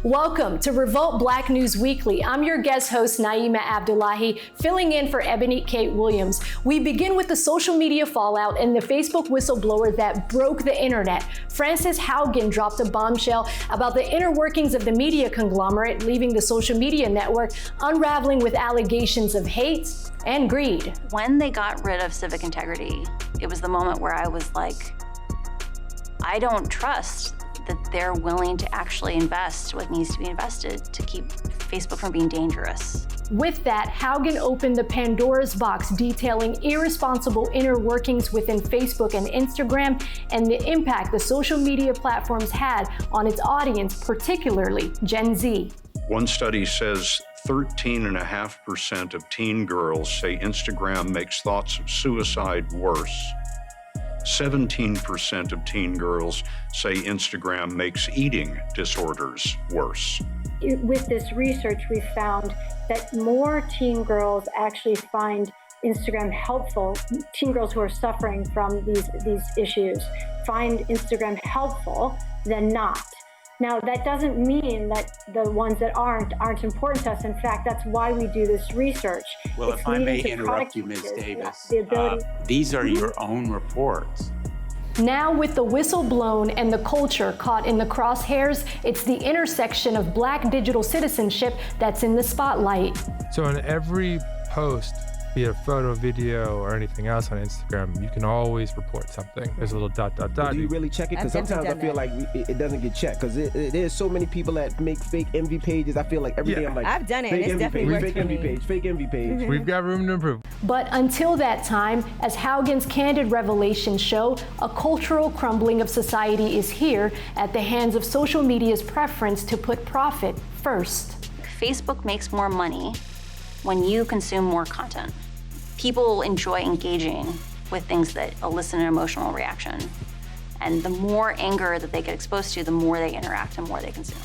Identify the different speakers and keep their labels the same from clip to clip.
Speaker 1: Welcome to Revolt Black News Weekly. I'm your guest host, Naima Abdullahi, filling in for Ebony Kate Williams. We begin with the social media fallout and the Facebook whistleblower that broke the internet. Frances Haugen dropped a bombshell about the inner workings of the media conglomerate, leaving the social media network unraveling with allegations of hate and greed.
Speaker 2: When they got rid of civic integrity, it was the moment where I was like, I don't trust that they're willing to actually invest what needs to be invested to keep Facebook from being dangerous.
Speaker 1: With that, Haugen opened the Pandora's box, detailing irresponsible inner workings within Facebook and Instagram and the impact the social media platforms had on its audience, particularly Gen Z.
Speaker 3: One study says 13.5% of teen girls say Instagram makes thoughts of suicide worse. 17% of teen girls say Instagram makes eating disorders worse.
Speaker 4: With this research, we found that more teen girls actually find Instagram helpful. Teen girls who are suffering from these issues find Instagram helpful than not. Now, that doesn't mean that the ones that aren't important to us. In fact, that's why we do this research.
Speaker 5: Well, if I may interrupt you, Ms. Davis, these are your own reports.
Speaker 1: Now, with the whistle blown and the culture caught in the crosshairs, it's the intersection of Black digital citizenship that's in the spotlight.
Speaker 6: So in every post, be it a photo, video, or anything else on Instagram, you can always report something. There's a little ...
Speaker 7: Do you really check it? Because sometimes I feel like it doesn't get checked, because there's so many people that make fake envy pages. I feel like every day I'm like,
Speaker 8: I've done it, and it's definitely worked for me.
Speaker 7: Fake envy page.
Speaker 6: We've got room to improve.
Speaker 1: But until that time, as Haugen's candid revelations show, a cultural crumbling of society is here at the hands of social media's preference to put profit first.
Speaker 2: Facebook makes more money when you consume more content. People enjoy engaging with things that elicit an emotional reaction. And the more anger that they get exposed to, the more they interact and more they consume.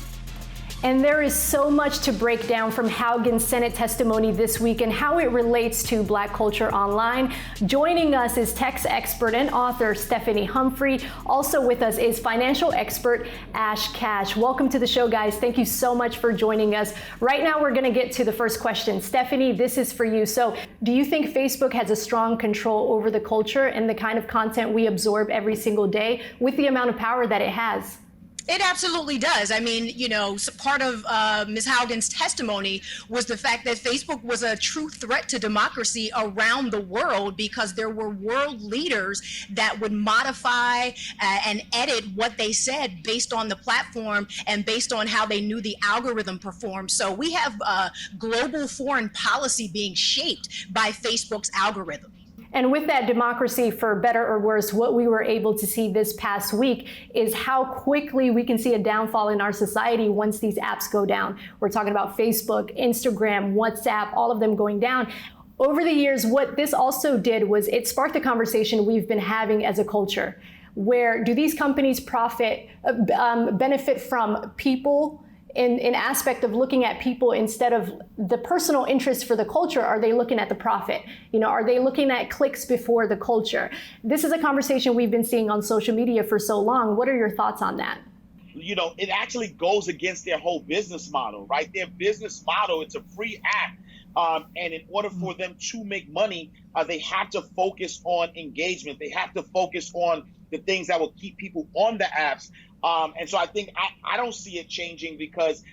Speaker 1: And there is so much to break down from Haugen's Senate testimony this week and how it relates to Black culture online. Joining us is text expert and author Stephanie Humphrey. Also with us is financial expert Ash Cash. Welcome to the show, guys. Thank you so much for joining us. Right now, we're going to get to the first question. Stephanie, this is for you. So, do you think Facebook has a strong control over the culture and the kind of content we absorb every single day with the amount of power that it has?
Speaker 9: It absolutely does. I mean, you know, part of Ms. Haugen's testimony was the fact that Facebook was a true threat to democracy around the world, because there were world leaders that would modify and edit what they said based on the platform and based on how they knew the algorithm performed. So we have global foreign policy being shaped by Facebook's algorithm.
Speaker 1: And with that democracy, for better or worse, what we were able to see this past week is how quickly we can see a downfall in our society once these apps go down. We're talking about Facebook, Instagram, WhatsApp, all of them going down. Over the years, what this also did was it sparked the conversation we've been having as a culture. Where do these companies benefit from people? In aspect of looking at people instead of the personal interest for the culture, are they looking at the profit? You know, are they looking at clicks before the culture? This is a conversation we've been seeing on social media for so long. What are your thoughts on that?
Speaker 10: You know, it actually goes against their whole business model, right? Their business model, it's a free app. And in order for them to make money, they have to focus on engagement. They have to focus on the things that will keep people on the apps. And so I think I don't see it changing, because,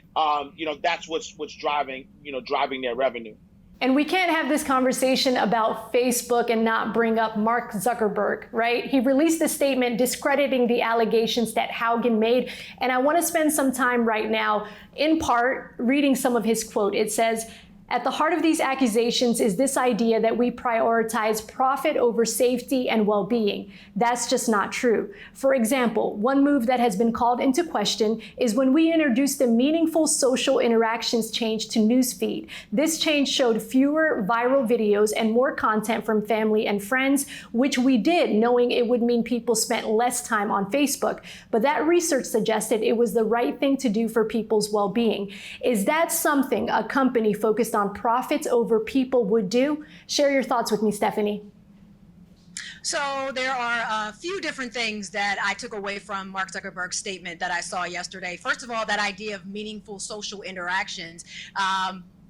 Speaker 10: you know, that's what's driving their revenue.
Speaker 1: And we can't have this conversation about Facebook and not bring up Mark Zuckerberg, right? He released a statement discrediting the allegations that Haugen made. And I want to spend some time right now, in part, reading some of his quote. It says, "At the heart of these accusations is this idea that we prioritize profit over safety and well-being. That's just not true. For example, one move that has been called into question is when we introduced the meaningful social interactions change to newsfeed. This change showed fewer viral videos and more content from family and friends, which we did, knowing it would mean people spent less time on Facebook. But that research suggested it was the right thing to do for people's well-being. Is that something a company focused on profits over people would do?" Share your thoughts with me, Stephanie.
Speaker 9: So there are a few different things that I took away from Mark Zuckerberg's statement that I saw yesterday. First of all, that idea of meaningful social interactions.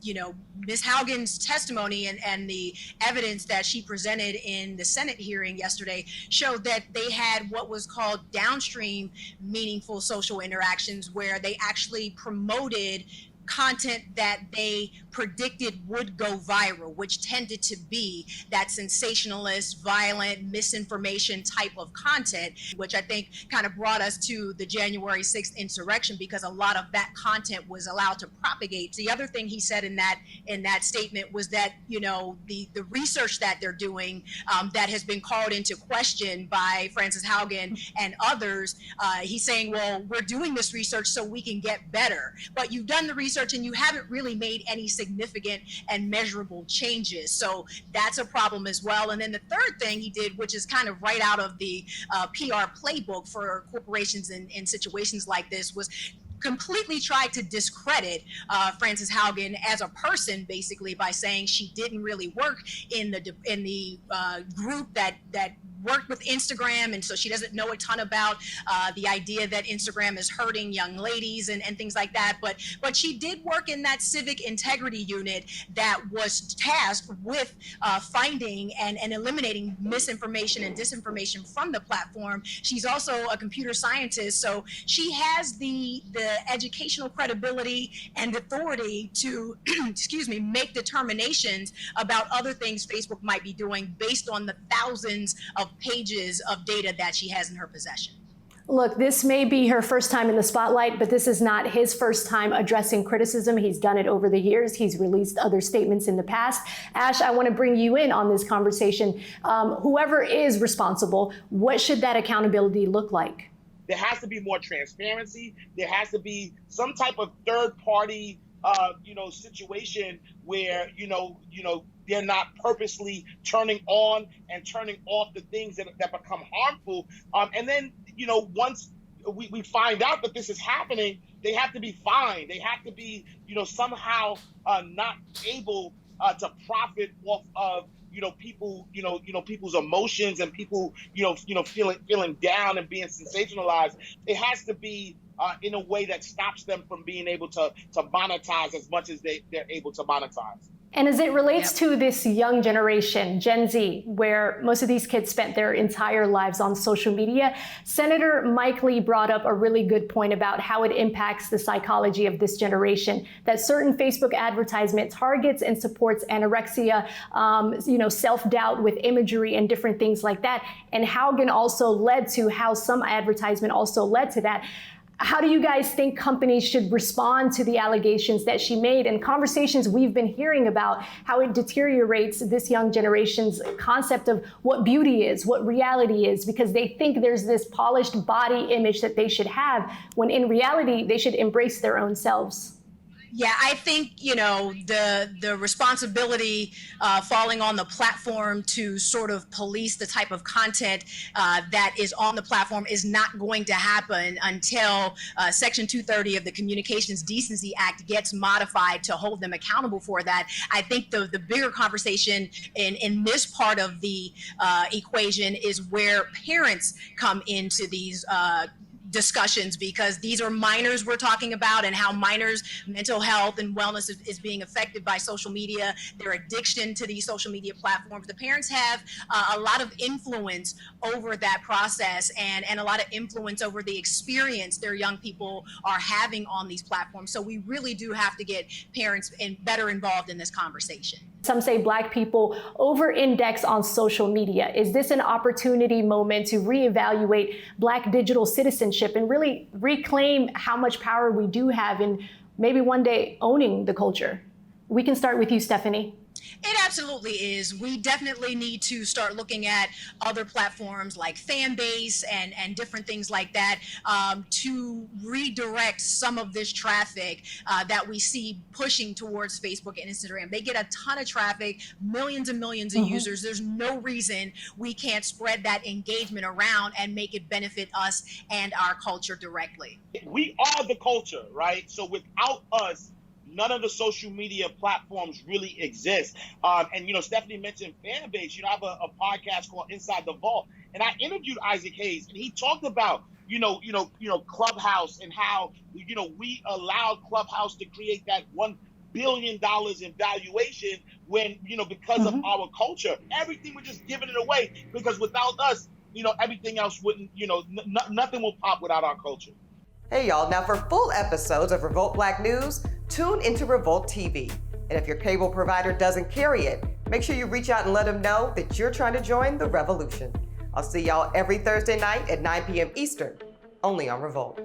Speaker 9: You know, Ms. Haugen's testimony and the evidence that she presented in the Senate hearing yesterday showed that they had what was called downstream meaningful social interactions, where they actually promoted content that they predicted would go viral, which tended to be that sensationalist, violent, misinformation type of content, which I think kind of brought us to the January 6th insurrection, because a lot of that content was allowed to propagate. The other thing he said in that statement was that, you know, the research that they're doing that has been called into question by Frances Haugen and others, he's saying, well, we're doing this research so we can get better. But you've done the research and you haven't really made any significant and measurable changes. So that's a problem as well. And then the third thing he did, which is kind of right out of the PR playbook for corporations in situations like this, was completely tried to discredit Frances Haugen as a person, basically by saying she didn't really work in the group that worked with Instagram, and so she doesn't know a ton about the idea that Instagram is hurting young ladies and things like that. But she did work in that civic integrity unit that was tasked with finding and eliminating misinformation and disinformation from the platform. She's also a computer scientist, so she has the educational credibility and authority to, excuse me, make determinations about other things Facebook might be doing based on the thousands of pages of data that she has in her possession.
Speaker 1: Look, this may be her first time in the spotlight, but this is not his first time addressing criticism. He's done it over the years. He's released other statements in the past. Ash, I want to bring you in on this conversation. Whoever is responsible, what should that accountability look like?
Speaker 10: There has to be more transparency. There has to be some type of third-party, situation where, they're not purposely turning on and turning off the things that become harmful. And then, once we find out that this is happening, they have to be fined. They have to be, somehow not able to profit off of, people, people's emotions and people, feeling down and being sensationalized. It has to be in a way that stops them from being able to monetize as much as they're able to monetize.
Speaker 1: And as it relates to this young generation, Gen Z, where most of these kids spent their entire lives on social media, Senator Mike Lee brought up a really good point about how it impacts the psychology of this generation, that certain Facebook advertisement targets and supports anorexia, self-doubt with imagery and different things like that. And Haugen also led to how some advertisement also led to that. How do you guys think companies should respond to the allegations that she made and conversations we've been hearing about how it deteriorates this young generation's concept of what beauty is, what reality is, because they think there's this polished body image that they should have, when in reality, they should embrace their own selves?
Speaker 9: Yeah, I think, the responsibility falling on the platform to sort of police the type of content that is on the platform is not going to happen until Section 230 of the Communications Decency Act gets modified to hold them accountable for that. I think the bigger conversation in this part of the equation is where parents come into these discussions, because these are minors we're talking about, and how minors' mental health and wellness is being affected by social media, their addiction to these social media platforms. The parents have a lot of influence over that process and a lot of influence over the experience their young people are having on these platforms. So we really do have to get parents better involved in this conversation.
Speaker 1: Some say Black people over-index on social media. Is this an opportunity moment to reevaluate Black digital citizenship and really reclaim how much power we do have in maybe one day owning the culture? We can start with you, Stephanie.
Speaker 9: It absolutely is. We definitely need to start looking at other platforms like Fanbase and different things like that to redirect some of this traffic that we see pushing towards Facebook and Instagram. They get a ton of traffic, millions and millions of users. There's no reason we can't spread that engagement around and make it benefit us and our culture directly.
Speaker 10: We are the culture, right? So without us, none of the social media platforms really exist. And, you know, Stephanie mentioned fan base. You know, I have a podcast called Inside the Vault, and I interviewed Isaac Hayes, and he talked about, you know, Clubhouse and how, you know, we allowed Clubhouse to create that $1 billion in valuation when, you know, because of our culture, everything was just giving it away, because without us, you know, everything else wouldn't, you know, nothing will pop without our culture.
Speaker 11: Hey y'all, now for full episodes of Revolt Black News, tune into Revolt TV. And if your cable provider doesn't carry it, make sure you reach out and let them know that you're trying to join the revolution. I'll see y'all every Thursday night at 9 p.m. Eastern, only on Revolt.